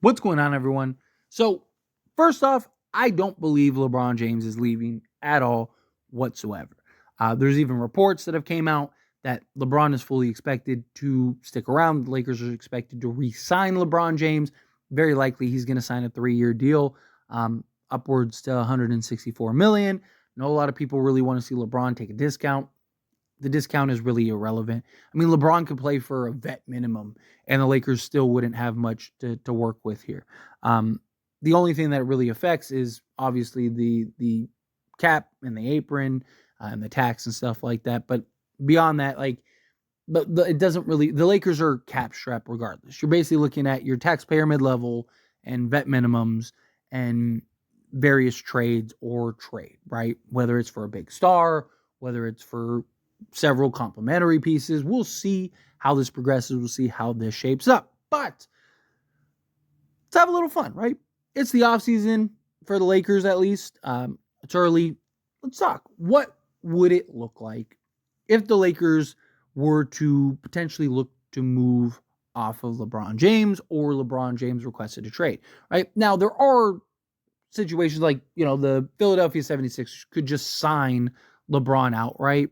What's going on, everyone? So, first off, I don't believe LeBron James is leaving at all whatsoever. There's even reports that have came out that LeBron is fully expected to stick around. The Lakers are expected to re-sign LeBron James. Very likely, he's going to sign a 3-year deal, upwards to 164 million. I know a lot of people really want to see LeBron take a discount. The discount is really irrelevant. I mean, LeBron could play for a vet minimum, and the Lakers still wouldn't have much to work with here. Um, the only thing that really affects is obviously the cap and the apron and the tax and stuff like that. But beyond that, it doesn't really. The Lakers are cap strapped regardless. You're basically looking at your taxpayer mid level and vet minimums and various trades or trade, right? Whether it's for a big star, whether it's for several complementary pieces. We'll see how this progresses. We'll see how this shapes up. But let's have a little fun, right? It's the offseason for the Lakers, at least. It's early. Let's talk. What would it look like if the Lakers were to potentially look to move off of LeBron James, or LeBron James requested a trade, right? Now, there are situations like, the Philadelphia 76ers could just sign LeBron outright.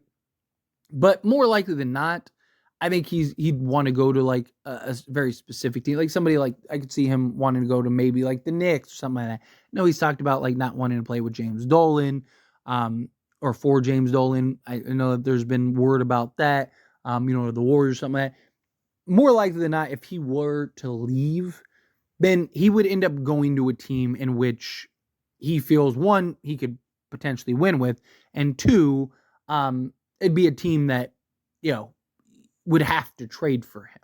But more likely than not, I think he'd want to go to like a very specific team. Like somebody like, I could see him wanting to go to maybe like the Knicks or something like that. No, he's talked about like not wanting to play with James Dolan, or for James Dolan. I know that there's been word about that, the Warriors or something like that. More likely than not, if he were to leave, then he would end up going to a team in which he feels, one, he could potentially win with, and two, it'd be a team that, would have to trade for him,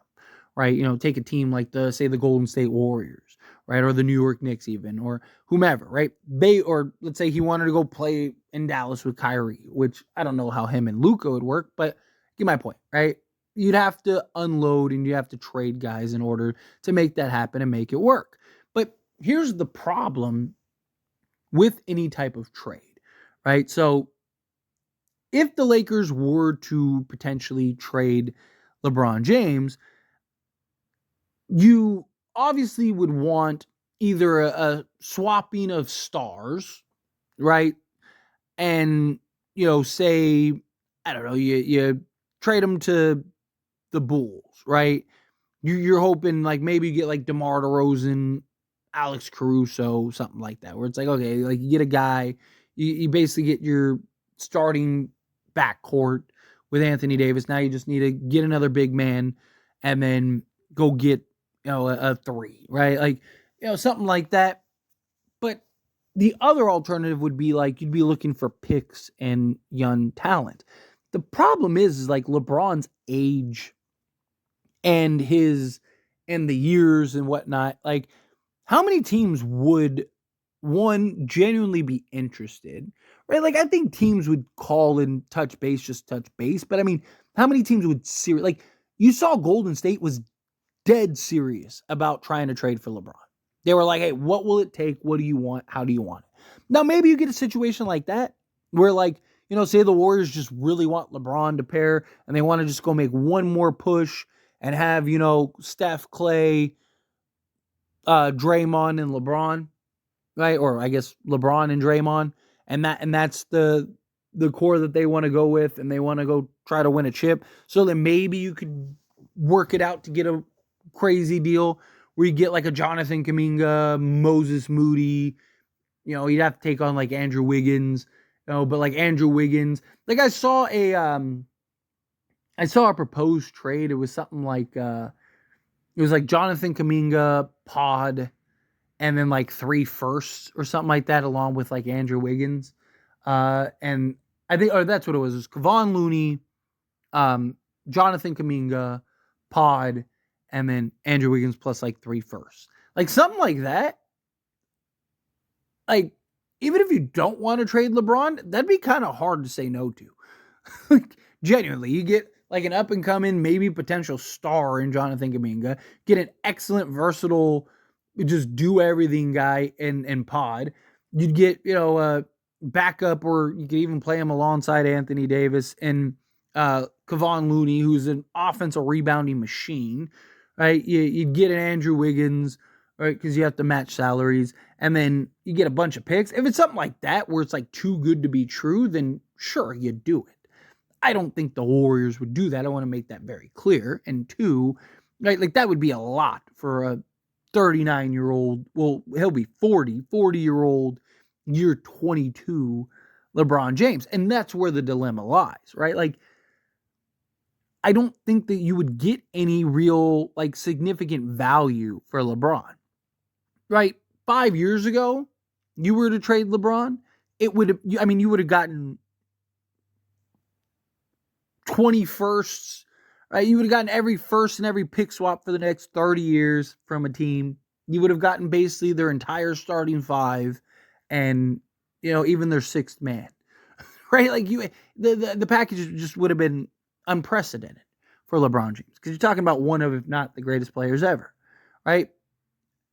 right? Take a team like the Golden State Warriors, right? Or the New York Knicks even, or whomever, right? Or let's say he wanted to go play in Dallas with Kyrie, which I don't know how him and Luka would work, but get my point, right? You'd have to unload and you have to trade guys in order to make that happen and make it work. But here's the problem with any type of trade, right? So if the Lakers were to potentially trade LeBron James, you obviously would want either a swapping of stars, right? And, say, I don't know, you trade them to the Bulls, right? You're hoping like maybe you get like DeMar DeRozan, Alex Caruso, something like that, where it's like, okay, like you get a guy, you basically get your starting backcourt with Anthony Davis. Now you just need to get another big man and then go get, a three, right? Like, something like that. But the other alternative would be like you'd be looking for picks and young talent. The problem is like LeBron's age and the years and whatnot. Like, how many teams would one genuinely be interested, right? Like, I think teams would call and touch base, just touch base. But I mean, how many teams would like, you saw Golden State was dead serious about trying to trade for LeBron. They were like, hey, what will it take? What do you want? How do you want it? Now, maybe you get a situation like that where, like, say the Warriors just really want LeBron to pair and they want to just go make one more push and have, Steph, Clay, Draymond, and LeBron, right? Or I guess LeBron and Draymond, and that's the core that they want to go with, and they want to go try to win a chip. So then maybe you could work it out to get a crazy deal where you get like a Jonathan Kuminga, Moses Moody. You'd have to take on like Andrew Wiggins. But like Andrew Wiggins, like I saw a proposed trade. It was something like it was like Jonathan Kuminga, Pod, and then like 3 firsts or something like that, along with like Andrew Wiggins. And I think, or that's what it was. It was Kevon Looney, Jonathan Kuminga, Pod, and then Andrew Wiggins plus like 3 firsts. Like something like that. Like, even if you don't want to trade LeBron, that'd be kind of hard to say no to. Like, genuinely, you get like an up-and-coming, maybe potential star in Jonathan Kuminga, get an excellent, versatile, just do everything guy in Pod. You'd get, a backup, or you could even play him alongside Anthony Davis and Kevon Looney, who's an offensive rebounding machine, right? You'd get an Andrew Wiggins right? Because you have to match salaries, and then you get a bunch of picks. If it's something like that where it's like too good to be true, then sure, you do it. I don't think the Warriors would do that. I want to make that very clear. And two, right, like that would be a lot for a 39-year-old. Well, he'll be 40-year-old, year 22 LeBron James. And that's where the dilemma lies, right? Like, I don't think that you would get any real, like, significant value for LeBron, right? 5 years ago, you were to trade LeBron, it would have, I mean, you would have gotten 21sts, right? You would have gotten every first and every pick swap for the next 30 years from a team. You would have gotten basically their entire starting five and, even their sixth man, right? Like the package just would have been unprecedented for LeBron James because you're talking about one of, if not the greatest players ever, right?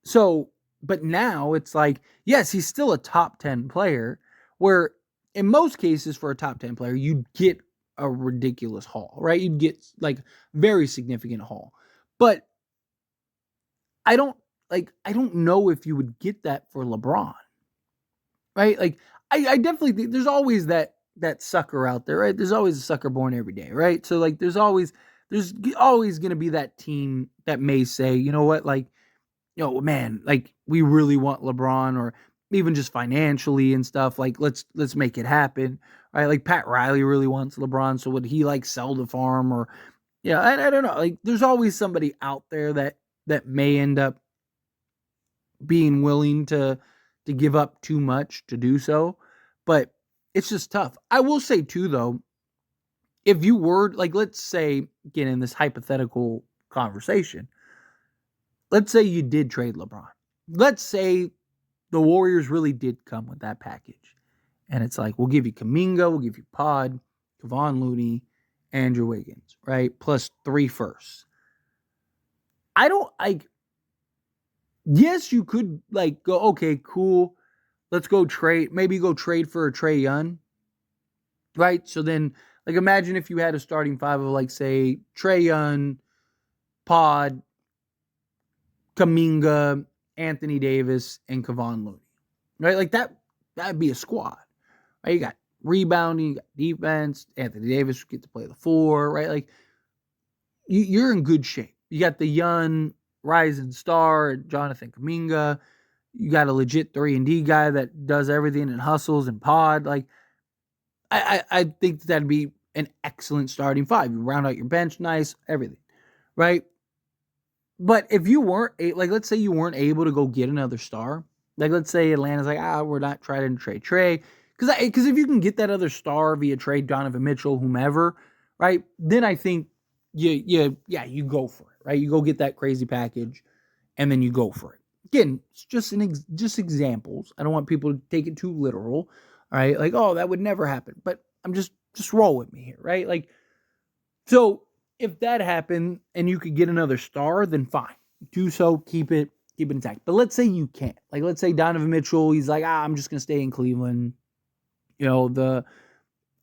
So, but now it's like, yes, he's still a top 10 player, where in most cases for a top 10 player, you'd get a ridiculous haul, right? You'd get like very significant haul. But I don't know if you would get that for LeBron, right? Like I definitely think there's always that sucker out there, right? There's always a sucker born every day, right? So like there's always going to be that team that may say, you know what, like, man, like we really want LeBron, or even just financially and stuff. Like let's make it happen, right? Like Pat Riley really wants LeBron, so would he like sell the farm, or I don't know. Like there's always somebody out there that may end up being willing to give up too much to do so, but it's just tough. I will say too, though, if you were like, let's say, again, in this hypothetical conversation, let's say you did trade LeBron. Let's say the Warriors really did come with that package. And it's like, we'll give you Kuminga, we'll give you Pod, Kevon Looney, Andrew Wiggins, right? Plus 3 firsts. Yes, you could like go, okay, cool. Let's go trade. Maybe go trade for a Trae Young, right? So then, like, imagine if you had a starting five of, like, say, Trae Young, Pod, Kuminga, Anthony Davis, and Kevon Looney, right? Like that'd be a squad, right? You got rebounding, you got defense. Anthony Davis would get to play the 4, right? Like you're in good shape. You got the young rising star, Jonathan Kuminga. You got a legit 3-and-D guy that does everything and hustles and Pod. Like I think that'd be an excellent starting five. You round out your bench, nice, everything, right? But if you weren't, like, let's say you weren't able to go get another star, like, let's say Atlanta's like, we're not trying to trade Trae, because if you can get that other star via trade, Donovan Mitchell, whomever, right, then I think you go for it, right? You go get that crazy package, and then you go for it. Again, it's just examples. I don't want people to take it too literal, all right? Like, oh, that would never happen. But I'm just roll with me here, right? Like, so if that happened and you could get another star, then fine. Do so, keep it intact. But let's say you can't. Like, let's say Donovan Mitchell, he's like, I'm just going to stay in Cleveland. The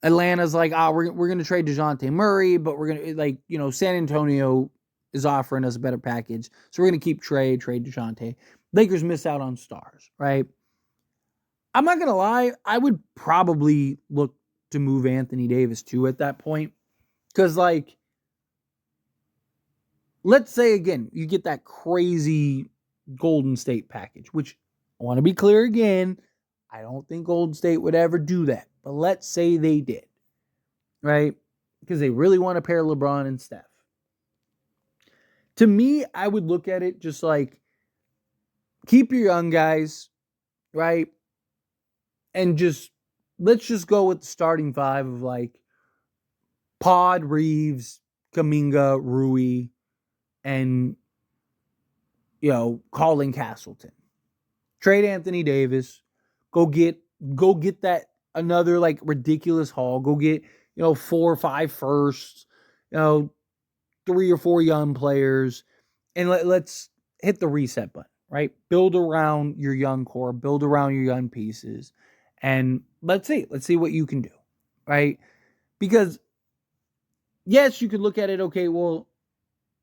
Atlanta's like, we're going to trade DeJounte Murray, but we're going to, like, San Antonio is offering us a better package. So we're going to keep trade DeJounte. Lakers miss out on stars, right? I'm not going to lie. I would probably look to move Anthony Davis too at that point. Because, like, let's say, again, you get that crazy Golden State package, which I want to be clear again, I don't think Golden State would ever do that. But let's say they did, right? Because they really want to pair LeBron and Steph. To me, I would look at it just like, keep your young guys, right? And let's just go with the starting five of, like, Pod, Reeves, Kuminga, Rui, and, Colin Castleton. Trade Anthony Davis. Go get that another, like, ridiculous haul. Go get, 4 or 5 firsts, 3 or 4 young players, and let's hit the reset button, right? Build around your young core, build around your young pieces, and let's see what you can do, right? Because yes, you could look at it, okay, well,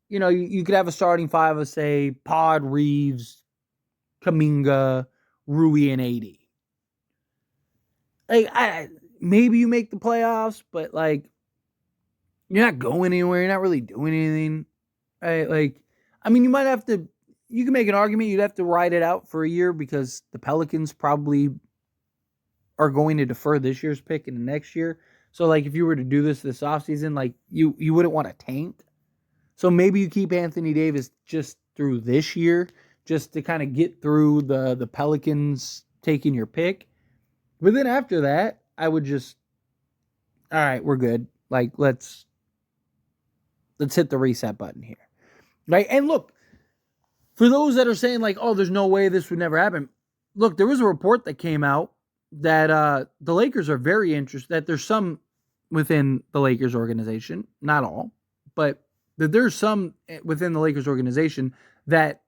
you could have a starting five of, say, Pod, Reeves, Kuminga, Rui, and AD. Like, maybe you make the playoffs, but like you're not going anywhere. You're not really doing anything. Right? Like, I mean, you might have to. You can make an argument. You'd have to ride it out for a year because the Pelicans probably are going to defer this year's pick into next year. So, like, if you were to do this offseason, like you wouldn't want to tank. So maybe you keep Anthony Davis just through this year, just to kind of get through the Pelicans taking your pick. But then after that, I would just, all right, we're good. Like, let's hit the reset button here. Right? And look, for those that are saying like, oh, there's no way this would never happen. Look, there was a report that came out that the Lakers are very interested, that there's some within the Lakers organization, not all, but that there's some within the Lakers organization that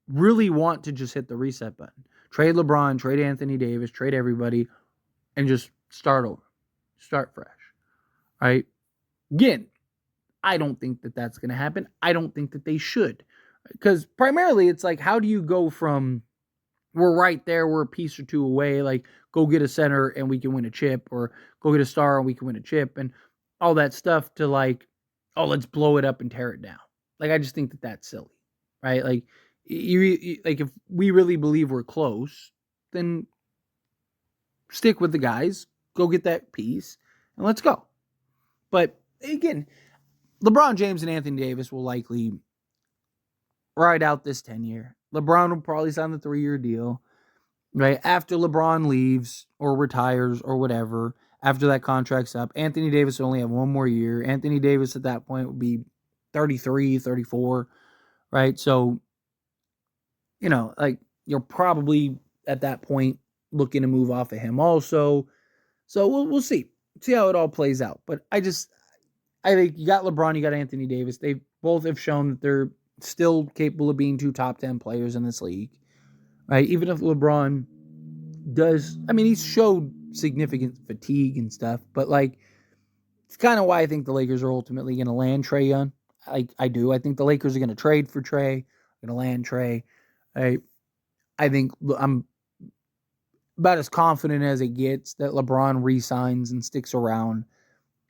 really want to just hit the reset button. Trade LeBron, trade Anthony Davis, trade everybody, and just start over. Start fresh. Right? Again, I don't think that that's going to happen. I don't think that they should. Because primarily it's like, how do you go from we're right there, we're a piece or two away, like go get a center and we can win a chip, or go get a star and we can win a chip, and all that stuff, to like, oh, let's blow it up and tear it down. Like, I just think that that's silly, right? Like, like if we really believe we're close, then stick with the guys, go get that piece, and let's go. But again, LeBron James and Anthony Davis will likely ride out this 10-year. LeBron will probably sign the 3-year deal, right? After LeBron leaves or retires or whatever, after that contract's up, Anthony Davis will only have one more year. Anthony Davis at that point would be 33, 34, right? So, like, you're probably at that point looking to move off of him also. So we'll see how it all plays out. But I think you got LeBron, you got Anthony Davis. They both have shown that they're still capable of being 2 top 10 players in this league, right? Even if LeBron does, I mean, he's showed significant fatigue and stuff, but like, it's kind of why I think the Lakers are ultimately going to land Trae Young. I do. I think the Lakers are going to trade for Trae, going to land Trae. I think I'm about as confident as it gets that LeBron re-signs and sticks around.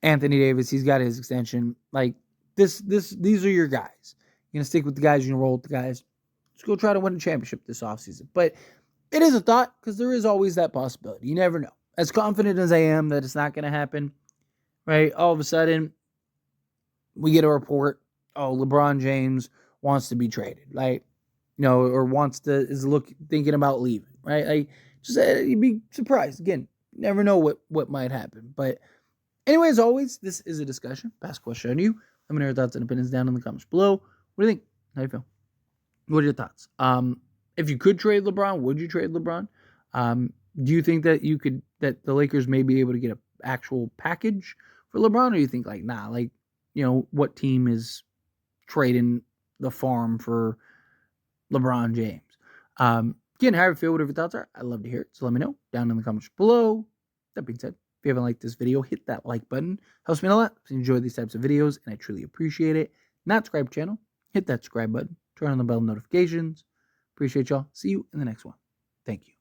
Anthony Davis, he's got his extension. Like, these are your guys. You're going to stick with the guys, you're going to roll with the guys. Let's go try to win a championship this offseason. But it is a thought, because there is always that possibility. You never know. As confident as I am that it's not going to happen, right? All of a sudden, we get a report, oh, LeBron James wants to be traded, right? Or is thinking about leaving, right? You'd be surprised. Again, you never know what might happen. But anyway, as always, this is a discussion. Pass question on you. Let me know your thoughts and opinions down in the comments below. What do you think? How do you feel? What are your thoughts? If you could trade LeBron, would you trade LeBron? Do you think that that the Lakers may be able to get an actual package for LeBron? Or do you think like, nah, like, what team is trading the farm for LeBron James? Again, how you feel, whatever your thoughts are, I'd love to hear it. So let me know down in the comments below. That being said, if you haven't liked this video, hit that like button. Helps me a lot. If you enjoy these types of videos, and I truly appreciate it. Not subscribe to the channel, hit that subscribe button. Turn on the bell notifications. Appreciate y'all. See you in the next one. Thank you.